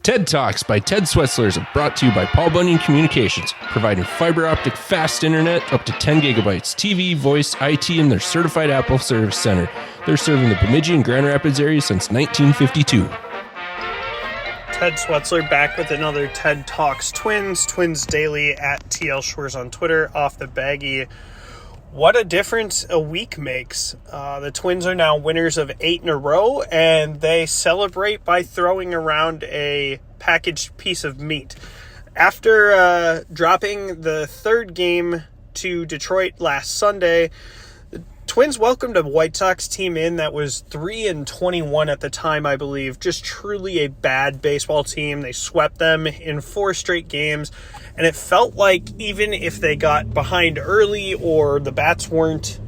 TED Talks by Ted Schwerzler is brought to you by Bunyan Communications, providing fiber optic fast internet up to 10 gigabytes, TV, voice, IT, and their certified Apple Service Center. They're serving the Bemidji and Grand Rapids area since 1952. Ted Schwerzler back with another TED Talks Twins Daily at TL Schwerz on Twitter, OffTheWallBaggy. What a difference a week makes. The Twins are now winners of 8 in a row, and they celebrate by throwing around a packaged piece of meat. After dropping the third game to Detroit last Sunday, the Twins welcomed a White Sox team in that was 3-21 at the time, I believe. Just truly a bad baseball team. They swept them in 4 straight games. And it felt like even if they got behind early or the bats weren't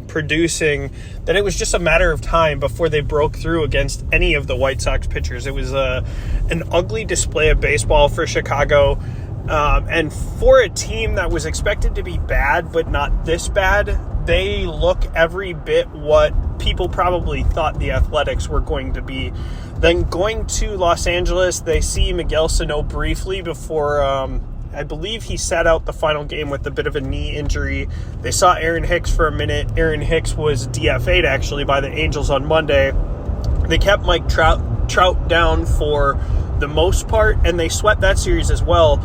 producing, that it was just a matter of time before they broke through against any of the White Sox pitchers. It was an ugly display of baseball for Chicago. And for a team that was expected to be bad but not this bad, they look every bit what people probably thought the Athletics were going to be. Then going to Los Angeles, they see Miguel Sano briefly before I believe he sat out the final game with a bit of a knee injury. They saw Aaron Hicks for a minute. Aaron Hicks was DFA'd actually by the Angels on Monday. They kept Mike Trout down for the most part, and they swept that series as well.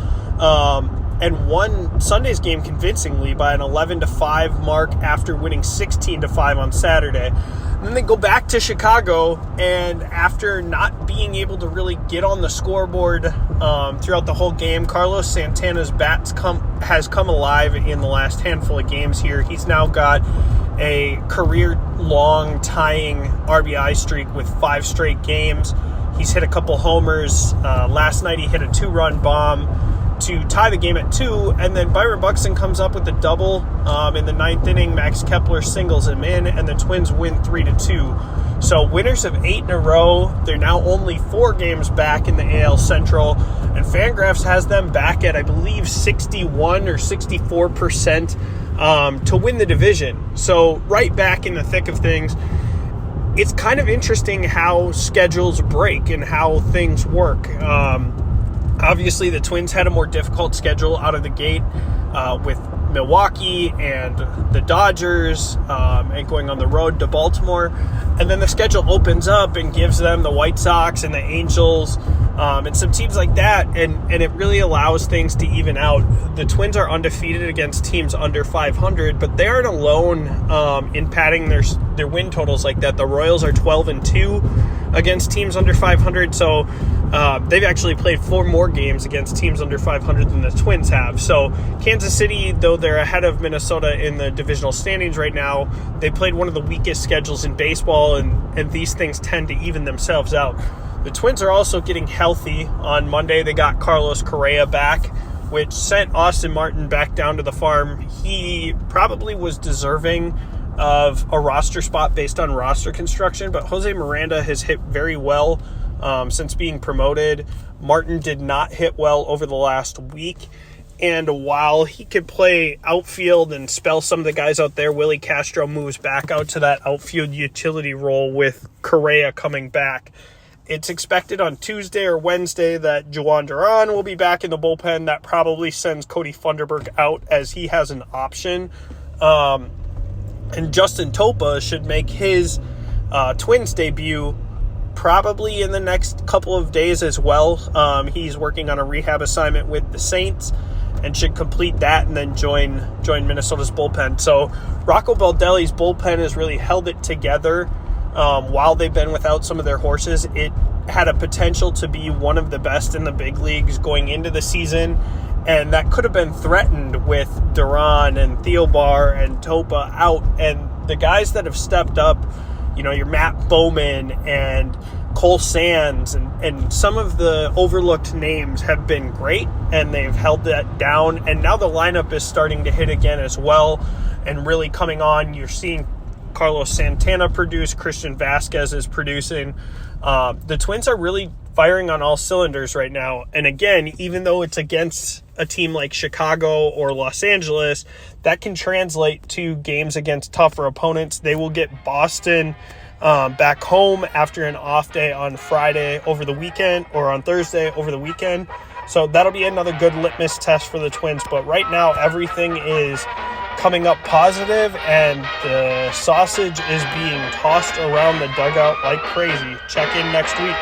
And won Sunday's game convincingly by an 11-5 mark after winning 16-5 on Saturday. And then they go back to Chicago, and after not being able to really get on the scoreboard throughout the whole game, Carlos Santana's bats has come alive in the last handful of games here. He's now got a career-long tying RBI streak with 5 straight games. He's hit a couple homers. Last night he hit a 2-run bomb to tie the game at 2, and then Byron Buxton comes up with a double in the 9th inning. Max Kepler singles him in, and the Twins win 3-2. So winners of 8 in a row. They're now only 4 games back in the AL Central, and Fangraphs has them back at, I believe, 61 or 64% to win the division. So right back in the thick of things. It's kind of interesting how schedules break and how things work. Obviously, the Twins had a more difficult schedule out of the gate with Milwaukee and the Dodgers and going on the road to Baltimore. And then the schedule opens up and gives them the White Sox and the Angels and some teams like that. And it really allows things to even out. The Twins are undefeated against teams under 500, but they aren't alone in padding their win totals like that. The Royals are 12-2 against teams under 500. So they've actually played 4 more games against teams under 500 than the Twins have. So Kansas City, though they're ahead of Minnesota in the divisional standings right now, they played one of the weakest schedules in baseball, and these things tend to even themselves out. The Twins are also getting healthy. On Monday, they got Carlos Correa back, which sent Austin Martin back down to the farm. He probably was deserving of a roster spot based on roster construction, but Jose Miranda has hit very well since being promoted. Martin did not hit well over the last week. And while he could play outfield and spell some of the guys out there, Willie Castro moves back out to that outfield utility role with Correa coming back. It's expected on Tuesday or Wednesday that Juan Duran will be back in the bullpen. That probably sends Cody Funderburk out as he has an option. And Justin Topa should make his Twins debut probably in the next couple of days as well. He's working on a rehab assignment with the Saints and should complete that and then join Minnesota's bullpen. So Rocco Baldelli's bullpen has really held it together while they've been without some of their horses. It had a potential to be one of the best in the big leagues going into the season, and that could have been threatened with Duran and Theobar and Topa out. And the guys that have stepped up, your Matt Bowman and Cole Sands and some of the overlooked names have been great, and they've held that down. And now the lineup is starting to hit again as well and really coming on. You're seeing Carlos Santana produce. Christian Vasquez is producing. The Twins are really firing on all cylinders right now. And again, even though it's against a team like Chicago or Los Angeles, that can translate to games against tougher opponents. They will get Boston back home after an off day on Friday over the weekend, or on Thursday over the weekend. So that'll be another good litmus test for the Twins. But right now, everything is coming up positive, and the sausage is being tossed around the dugout like crazy. Check in next week.